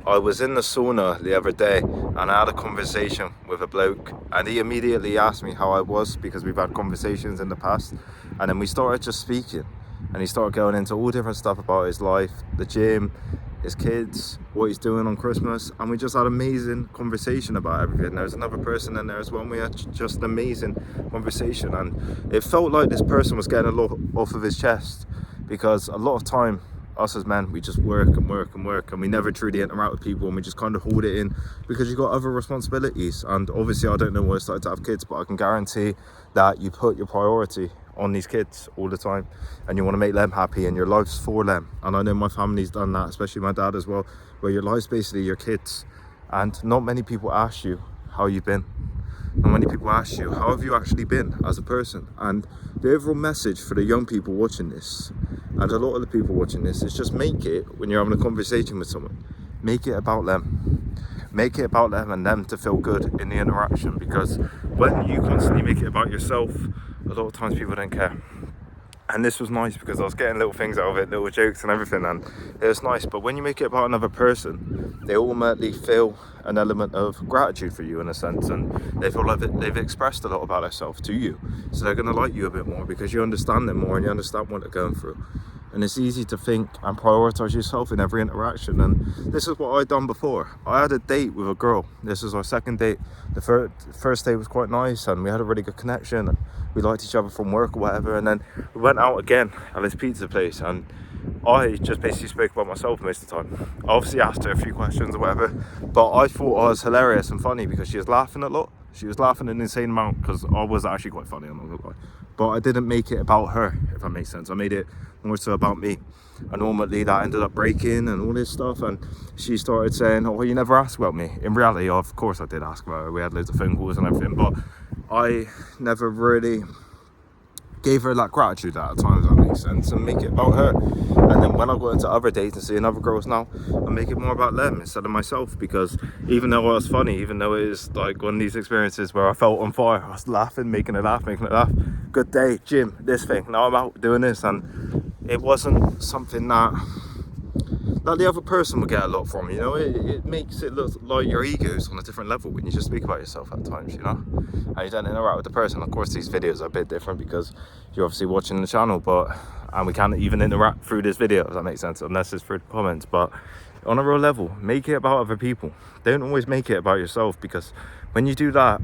I was in the sauna the other day and I had a conversation with a bloke, and he immediately asked me how I was because we've had conversations in the past, and then we started just speaking, and he started going into all different stuff about his life, the gym, his kids, what he's doing on Christmas, and we just had an amazing conversation about everything. There was another person in there as well, and we had just an amazing conversation, and it felt like this person was getting a lot off of his chest, because a lot of time us as men, we just work and work and work, and we never truly interact with people, and we just kind of hold it in because you've got other responsibilities. And obviously I don't know why I started to have kids, but I can guarantee that you put your priority on these kids all the time, and you want to make them happy, and your life's for them. And I know my family's done that, especially my dad as well, where your life's basically your kids. And not many people ask you how you've been. Not many people ask you, how have you actually been as a person? And the overall message for the young people watching this, and a lot of the people watching this, is just make it, when you're having a conversation with someone, make it about them. Make it about them and them to feel good in the interaction, because when you constantly make it about yourself, a lot of times people don't care. And this was nice because I was getting little things out of it, little jokes and everything, and it was nice. But when you make it about another person, they automatically feel an element of gratitude for you, in a sense, and they feel like they've expressed a lot about themselves to you, so they're going to like you a bit more because you understand them more and you understand what they're going through. And it's easy to think and prioritize yourself in every interaction. And this is what I'd done before. I had a date with a girl. This is our second date. The first date was quite nice, and we had a really good connection, and we liked each other from work or whatever. And then we went out again at this pizza place, and I just basically spoke about myself most of the time. I obviously asked her a few questions or whatever, but I thought I was hilarious and funny because she was laughing a lot. She was laughing an insane amount because I was actually quite funny, I'm not gonna lie. But I didn't make it about her, if that makes sense. I made it more so about me. And normally that ended up breaking and all this stuff, and she started saying, oh, well, you never asked about me. In reality, of course I did ask about her. We had loads of phone calls and everything, but I never really gave her that gratitude at times, that makes sense, and make it about her. And then when I go into other dates and seeing other girls now, I make it more about them instead of myself, because even though I was funny, even though it is like one of these experiences where I felt on fire, I was laughing, making it laugh, good day, gym, this thing, now I'm out doing this, and it wasn't something that the other person will get a lot from, you know. It makes it look like your ego's on a different level when you just speak about yourself at times, you know, and you don't interact with the person. Of course, these videos are a bit different because you're obviously watching the channel, and we can't even interact through this video, if that makes sense, unless it's through the comments. But on a real level, make it about other people. Don't always make it about yourself, because when you do that,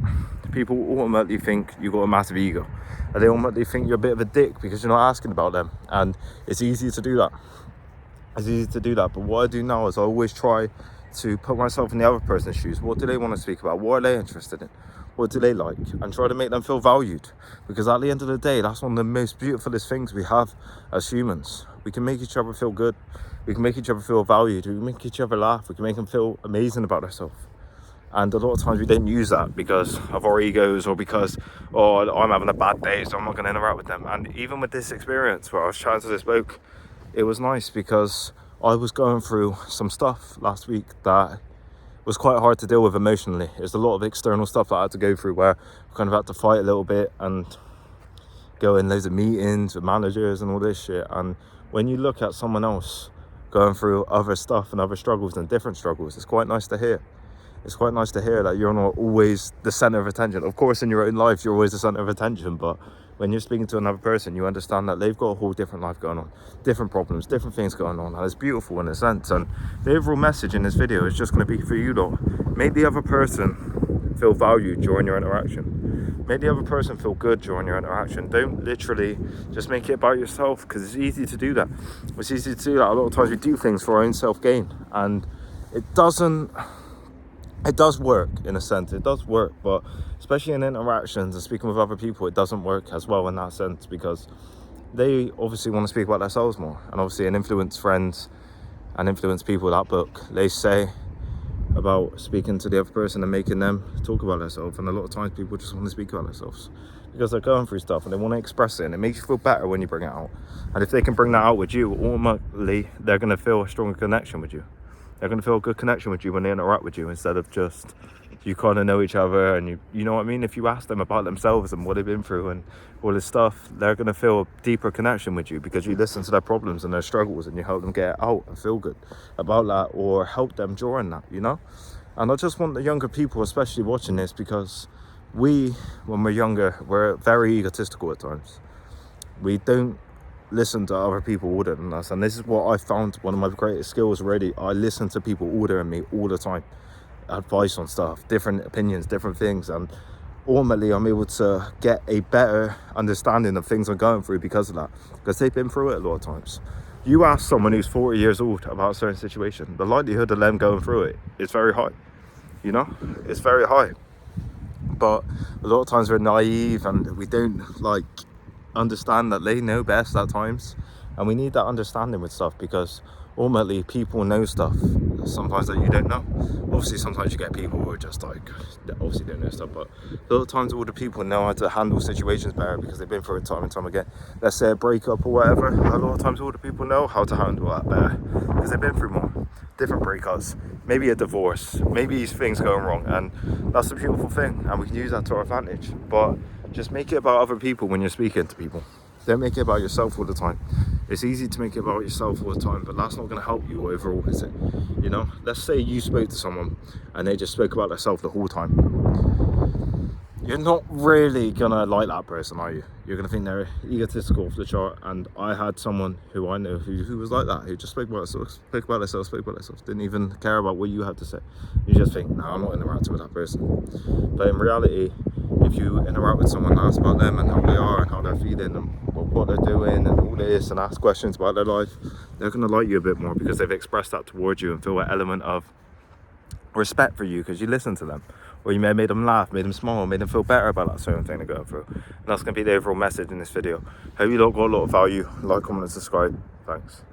people automatically think you've got a massive ego, and they automatically think you're a bit of a dick because you're not asking about them. And it's easy to do that. But what I do now is I always try to put myself in the other person's shoes. What do they want to speak about? What are they interested in? What do they like? And try to make them feel valued, because at the end of the day, that's one of the most beautifulest things we have as humans. We can make each other feel good. We can make each other feel valued. We can make each other laugh. We can make them feel amazing about themselves. And a lot of times we don't use that because of our egos, or because, oh, I'm having a bad day, so I'm not going to interact with them. And even with this experience where I was chatting to this bloke, it was nice because I was going through some stuff last week that was quite hard to deal with emotionally. There's a lot of external stuff that I had to go through, where I kind of had to fight a little bit and go in loads of meetings with managers and all this shit. And when you look at someone else going through other stuff and other struggles and different struggles, it's quite nice to hear. It's quite nice to hear that you're not always the center of attention. Of course, in your own life, you're always the center of attention, but when you're speaking to another person, you understand that they've got a whole different life going on, different problems, different things going on, and it's beautiful in a sense. And the overall message in this video is just going to be for you lot. Make the other person feel valued during your interaction. Make the other person feel good during your interaction. Don't literally just make it about yourself, because it's easy to do that. It's easy to do that. A lot of times we do things for our own self-gain, and it does work in a sense. It does work, but especially in interactions and speaking with other people, it doesn't work as well in that sense, because they obviously want to speak about themselves more, and obviously in Influence Friends and Influence People, that book, they say about speaking to the other person and making them talk about themselves. And a lot of times people just want to speak about themselves because they're going through stuff and they want to express it, and it makes you feel better when you bring it out. And if they can bring that out with you, automatically they're going to feel a stronger connection with you. They're going to feel a good connection with you when they interact with you, instead of just you kind of know each other and you know what I mean. If you ask them about themselves and what they've been through and all this stuff, they're going to feel a deeper connection with you because you listen to their problems and their struggles and you help them get out and feel good about that, or help them during that, you know. And I just want the younger people especially watching this, because when we're younger, we're very egotistical at times. We don't listen to other people older than us, and this is what I found one of my greatest skills already. I listen to people older than me all the time, advice on stuff, different opinions, different things, and ultimately I'm able to get a better understanding of things I'm going through because of that, because they've been through it a lot of times. You ask someone who's 40 years old about a certain situation, the likelihood of them going through it is very high, you know, it's very high. But a lot of times we're naive and we don't understand that they know best at times, and we need that understanding with stuff, because ultimately people know stuff sometimes that you don't know. Obviously sometimes you get people who are just they obviously don't know stuff, but a lot of times all the people know how to handle situations better because they've been through it time and time again. Let's say a breakup or whatever, a lot of times all the people know how to handle that better because they've been through more different breakups, maybe a divorce, maybe things going wrong, and that's a beautiful thing, and we can use that to our advantage. But just make it about other people when you're speaking to people. Don't make it about yourself all the time. It's easy to make it about yourself all the time, but that's not going to help you overall, is it? You know, let's say you spoke to someone and they just spoke about themselves the whole time. You're not really going to like that person, are you? You're going to think they're egotistical off the chart. And I had someone who I know who was like that, who just spoke about themselves, didn't even care about what you had to say. You just think, no, I'm not interacting with that person. But in reality, if you interact with someone, ask about them and how they are and how they're feeling and what they're doing and all this, and ask questions about their life, they're going to like you a bit more because they've expressed that towards you and feel an element of respect for you because you listen to them, or you may have made them laugh, made them smile, made them feel better about that certain thing they're going through. And that's going to be the overall message in this video. Hope you lot got a lot of value. Like, comment and subscribe. Thanks.